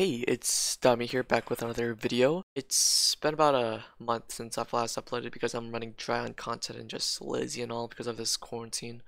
Hey, it's Dummy here, back with another video. It's been about a month since I've last uploaded because I'm running dry on content and just lazy and all because of this quarantine.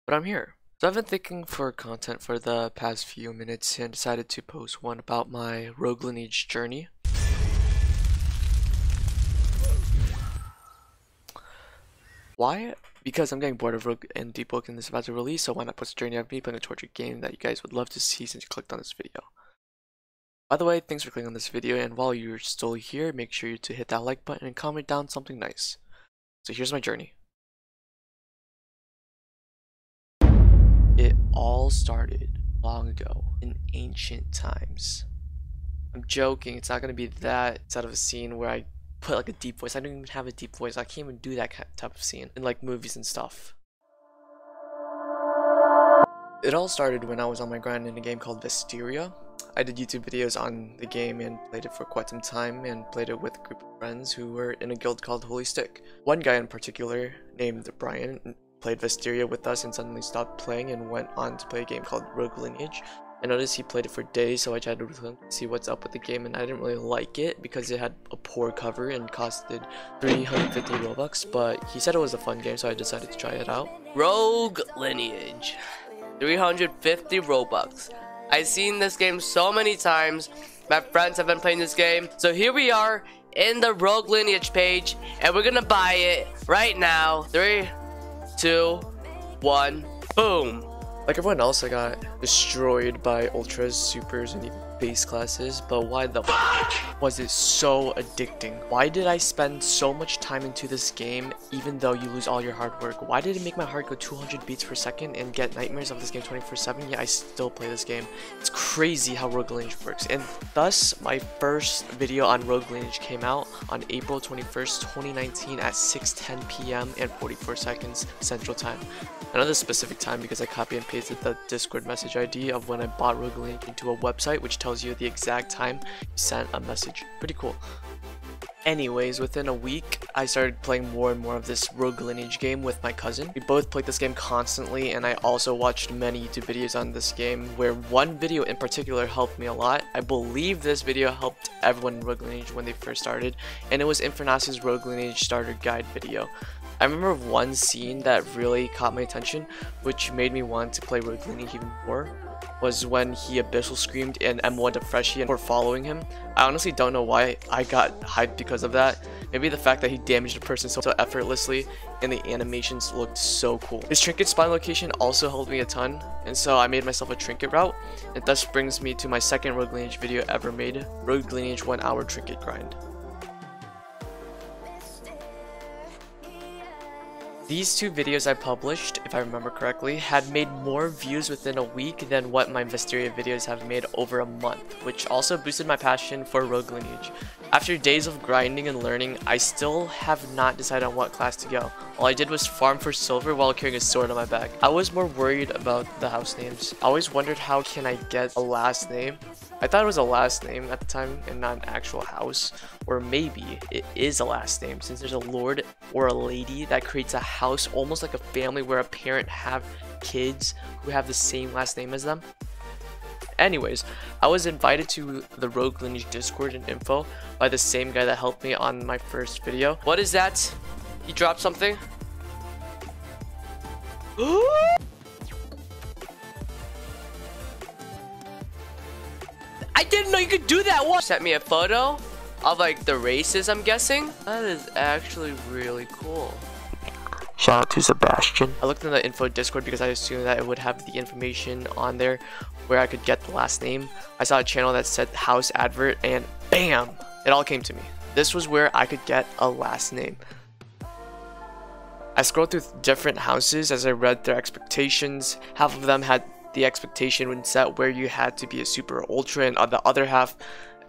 But I'm here. So I've been thinking for content for the past few minutes and decided to post one about my Rogue Lineage journey. Why? Because I'm getting bored of Rogue and Deep Woken this about to release, so why not post a journey of me playing a torture game that you guys would love to see since you clicked on this video. By the way, thanks for clicking on this video, and while you're still here, make sure to hit that like button and comment down something nice. So here's my journey. It all started long ago, in ancient times. I'm joking, it's not going to be that set of a scene where I put like a deep voice. I don't even have a deep voice. I can't even do that type of scene in like movies and stuff. It all started when I was on my grind in a game called Vestiria. I did YouTube videos on the game and played it for quite some time and played it with a group of friends who were in a guild called Holy Stick. One guy in particular, named Brian, played Vestiria with us and suddenly stopped playing and went on to play a game called Rogue Lineage. I noticed he played it for days, so I chatted with him to see what's up with the game, and I didn't really like it because it had a poor cover and costed 350 Robux, but he said it was a fun game, so I decided to try it out. Rogue Lineage, 350 Robux. I've seen this game so many times. My friends have been playing this game. So here we are in the Rogue Lineage page, and we're gonna buy it right now. 3, 2, 1, boom. Like everyone else, I got destroyed by ultras, supers, and even base classes, but why the f was it so addicting? Why did I spend so much time into this game even though you lose all your hard work? Why did it make my heart go 200 beats per second and get nightmares of this game 24/7, yet I still play this game? It's crazy how Rogue Lineage works, and thus my first video on Rogue Lineage came out on April 21st, 2019 at 6:10 p.m. and 44 seconds Central Time. I know this specific time because I copy and pasted the Discord message ID of when I bought Rogue Lineage into a website which tells you the exact time you sent a message. Pretty cool. Anyways, within a week, I started playing more and more of this Rogue Lineage game with my cousin. We both played this game constantly, and I also watched many YouTube videos on this game, where one video in particular helped me a lot. I believe this video helped everyone in Rogue Lineage when they first started, and it was Infernas's Rogue Lineage starter guide video. I remember one scene that really caught my attention, which made me want to play Rogue Lineage even more, was when he Abyssal screamed and M1 to Freshie for following him. I honestly don't know why I got hyped because of that. Maybe the fact that he damaged a person so effortlessly and the animations looked so cool. His trinket spawn location also helped me a ton, and so I made myself a trinket route, and thus brings me to my second Rogue Lineage video ever made, Rogue Lineage 1 hour trinket grind. These two videos I published, if I remember correctly, had made more views within a week than what my Vestiria videos have made over a month, which also boosted my passion for Rogue Lineage. After days of grinding and learning, I still have not decided on what class to go. All I did was farm for silver while carrying a sword on my back. I was more worried about the house names. I always wondered, how can I get a last name? I thought it was a last name at the time and not an actual house, or maybe it is a last name since there's a lord or a lady that creates a house almost like a family where a parent have kids who have the same last name as them. Anyways, I was invited to the Rogue Lineage Discord and info by the same guy that helped me on my first video. What is that? He dropped something? I didn't know you could do that. What? Sent me a photo of like the races, I'm guessing. That is actually really cool. Shout out to Sebastian. I looked in the info Discord because I assumed that it would have the information on there where I could get the last name. I saw a channel that said house advert and bam, it all came to me. This was where I could get a last name. I scrolled through different houses as I read their expectations. Half of them had the expectation when set where you had to be a super ultra, and the other half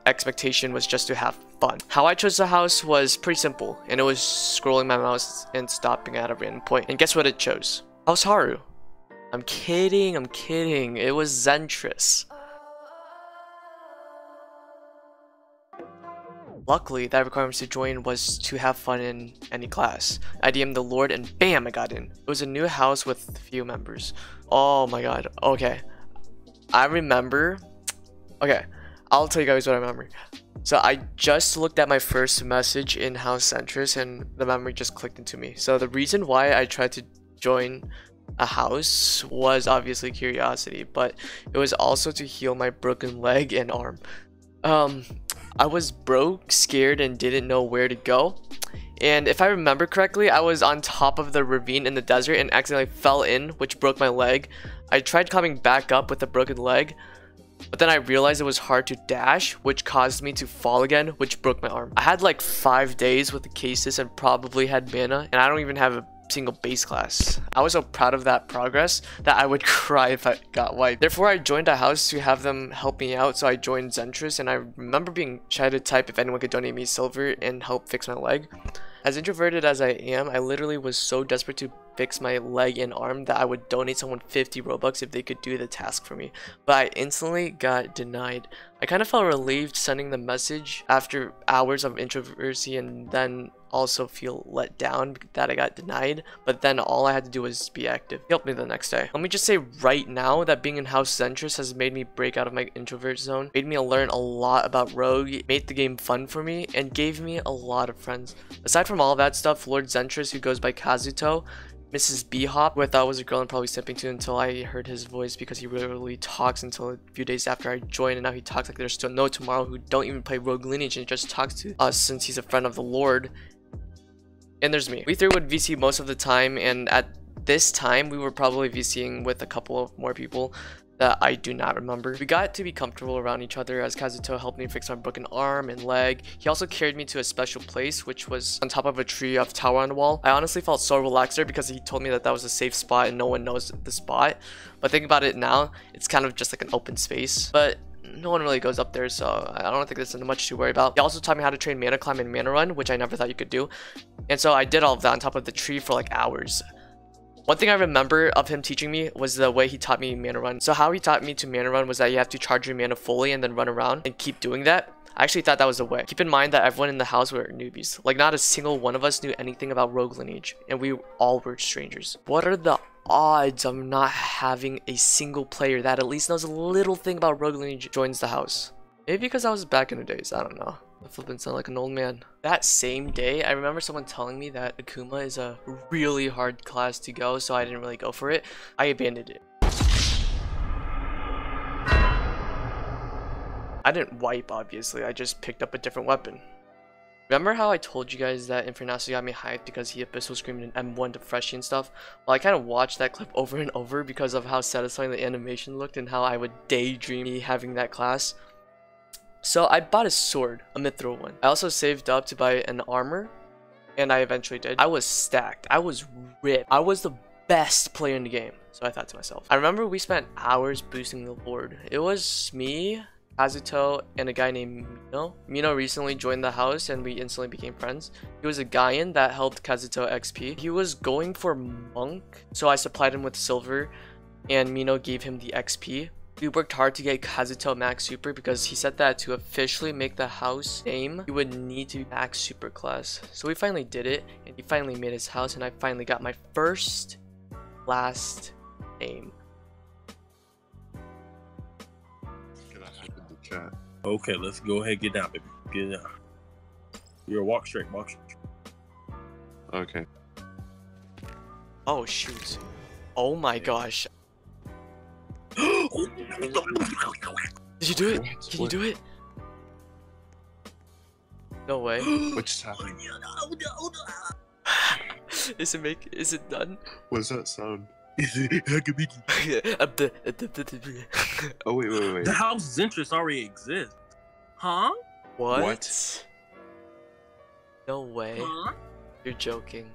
expectation was just to have fun. How I chose the house was pretty simple, and it was scrolling my mouse and stopping at a random point. And guess what it chose? House Haru. I'm kidding, it was Zentris. Luckily, that requirement to join was to have fun in any class. I DM'd the Lord and bam, I got in. It was a new house with few members. Oh my god, okay. I remember Okay, I'll tell you guys what I remember. So I just looked at my first message in House Centris and the memory just clicked into me. So the reason why I tried to join a house was obviously curiosity, but it was also to heal my broken leg and arm. I was broke, scared, and didn't know where to go. And if I remember correctly, I was on top of the ravine in the desert and accidentally fell in, which broke my leg. I tried coming back up with a broken leg, but then I realized it was hard to dash, which caused me to fall again, which broke my arm. I had like 5 days with the cases and probably had mana, and I don't even have a single base class. I was so proud of that progress that I would cry if I got wiped. Therefore, I joined a house to have them help me out, so I joined Zentris, and I remember being shy to type if anyone could donate me silver and help fix my leg. As introverted as I am, I literally was so desperate to fix my leg and arm that I would donate someone 50 Robux if they could do the task for me. But I instantly got denied. I kind of felt relieved sending the message after hours of introversy, and then also feel let down that I got denied, but then all I had to do was be active. He helped me the next day. Let me just say right now that being in House Zentris has made me break out of my introvert zone, made me learn a lot about Rogue, made the game fun for me, and gave me a lot of friends. Aside from all that stuff, Lord Zentris, who goes by Kazuto, Mrs. B-Hop, who I thought was a girl and probably stepping to until I heard his voice because he rarely talks until a few days after I joined, and now he talks like there's still no tomorrow, who don't even play Rogue Lineage and just talks to us since he's a friend of the Lord. And there's me. We three would VC most of the time, and at this time we were probably VCing with a couple of more people that I do not remember. We got to be comfortable around each other as Kazuto helped me fix my broken arm and leg. He also carried me to a special place, which was on top of a tree of tower on the wall. I honestly felt so relaxed there because he told me that that was a safe spot and no one knows the spot. But thinking about it now, it's kind of just like an open space. But no one really goes up there, so I don't think there's much to worry about. He also taught me how to train mana climb and mana run, which I never thought you could do. And so I did all of that on top of the tree for like hours. One thing I remember of him teaching me was the way he taught me mana run. So how he taught me to mana run was that you have to charge your mana fully and then run around and keep doing that. I actually thought that was the way. Keep in mind that everyone in the house were newbies. Like, not a single one of us knew anything about Rogue Lineage, and we all were strangers. What are the odds of not having a single player that at least knows a little thing about Rogue Lineage joins the house? Maybe because I was back in the days, I don't know. I flippin' sound like an old man. That same day, I remember someone telling me that Akuma is a really hard class to go, so I didn't really go for it. I abandoned it. I didn't wipe, obviously, I just picked up a different weapon. Remember how I told you guys that Infernasio got me hyped because he Abyssal Screamed in M1 to Freshy and stuff? Well, I kind of watched that clip over and over because of how satisfying the animation looked and how I would daydream me having that class. So I bought a sword, a mithril one. I also saved up to buy an armor, and I eventually did. I was stacked. I was ripped. I was the best player in the game. So I thought to myself. I remember we spent hours boosting the Lord. It was me, Kazuto, and a guy named Mino. Mino recently joined the house and we instantly became friends. He was a Gaian that helped Kazuto XP. He was going for Monk, so I supplied him with silver and Mino gave him the XP. We worked hard to get Kazuto max super because he said that to officially make the house name, he would need to be max super class. So we finally did it, and he finally made his house, and I finally got my first last name. Okay, let's go ahead and get down, baby. Get down. You're walk straight, walk straight. Okay. Oh shoot. Oh my gosh. Did you do it? What? Can you do it? No way. What just happened? Is it done? What does that sound? Oh wait. The house Zentris already exists. Huh? What? No way. Huh? You're joking.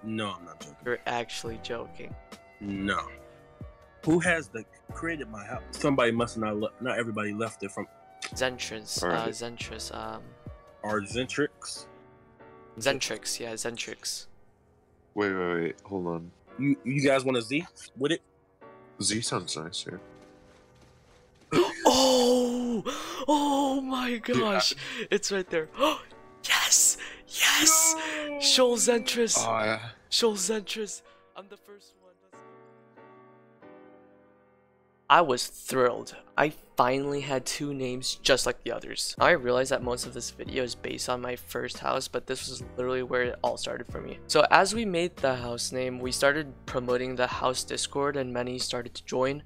No, I'm not joking. You're actually joking. No. Who has created my house? Somebody must not. Not everybody left it from. Zentris. Alright. Zentris. Or Zentrix. Zentrix. Yeah, Zentrix. Wait. Hold on. You guys want a Z with it? Z sounds nice, yeah. Oh my gosh! It's right there. Yes! Yes! No! Shoal Zentris! Oh yeah. Shoal Zentris! I'm the first one. I was thrilled. I finally had 2 names just like the others. I realized that most of this video is based on my first house, but this was literally where it all started for me. So as we made the house name, we started promoting the house Discord and many started to join.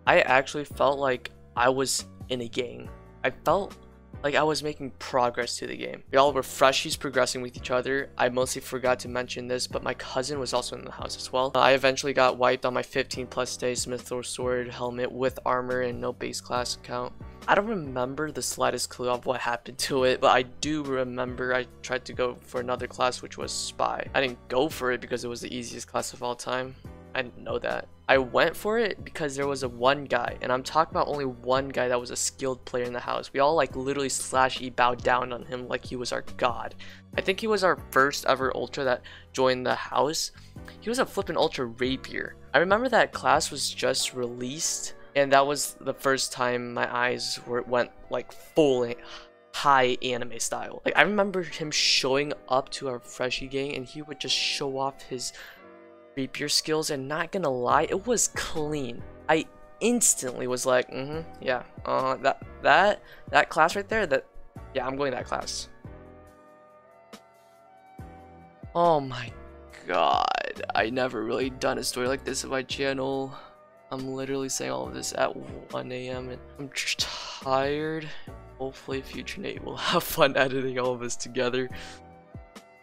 I actually felt like I was in a gang. I felt like I was making progress to the game. We all were freshies progressing with each other. I mostly forgot to mention this, but my cousin was also in the house as well. I eventually got wiped on my 15+ day Smithor sword helmet with armor and no base class account. I don't remember the slightest clue of what happened to it, but I do remember I tried to go for another class, which was spy. I didn't go for it because it was the easiest class of all time. I didn't know that. I went for it because there was a one guy, and I'm talking about only one guy that was a skilled player in the house. We all like literally /E bowed down on him like he was our god. I think he was our first ever ultra that joined the house. He was a flippin' ultra rapier. I remember that class was just released, and that was the first time my eyes went like full high anime style. Like I remember him showing up to our freshie gang, and he would just show off his rapier skills, and not gonna lie, it was clean. I instantly was like, yeah, that class right there, yeah, I'm going that class. Oh my god, I never really done a story like this in my channel. I'm literally saying all of this at 1 AM and I'm tired. Hopefully future Nate will have fun editing all of this together.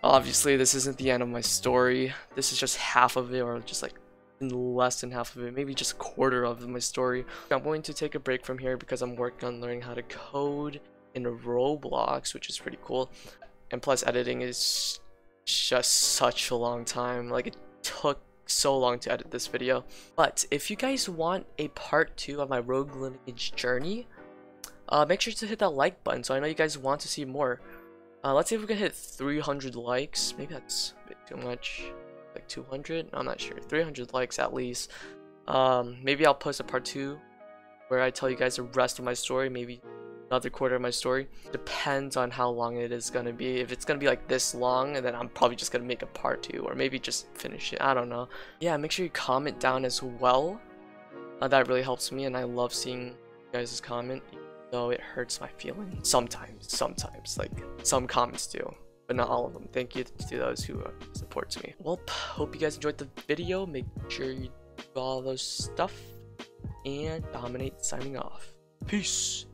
Obviously, this isn't the end of my story. This is just half of it, or just like less than half of it, maybe just a quarter of my story. I'm going to take a break from here because I'm working on learning how to code in Roblox, which is pretty cool. And plus, editing is just such a long time. Like, it took so long to edit this video. But if you guys want a part 2 of my Rogue Lineage journey, make sure to hit that like button so I know you guys want to see more. Let's see if we can hit 300 likes. Maybe that's a bit too much. Like 200? I'm not sure. 300 likes at least. Maybe I'll post a part 2 where I tell you guys the rest of my story. Maybe another quarter of my story. Depends on how long it is gonna be. If it's gonna be like this long, and then I'm probably just gonna make a part 2, or maybe just finish it. I don't know. Yeah, make sure you comment down as well. That really helps me, and I love seeing you guys' comment. Though it hurts my feelings sometimes, like some comments do, but not all of them. Thank you to those who supports me. Well, hope you guys enjoyed the video. Make sure you do all those stuff, and DominNate signing off. Peace.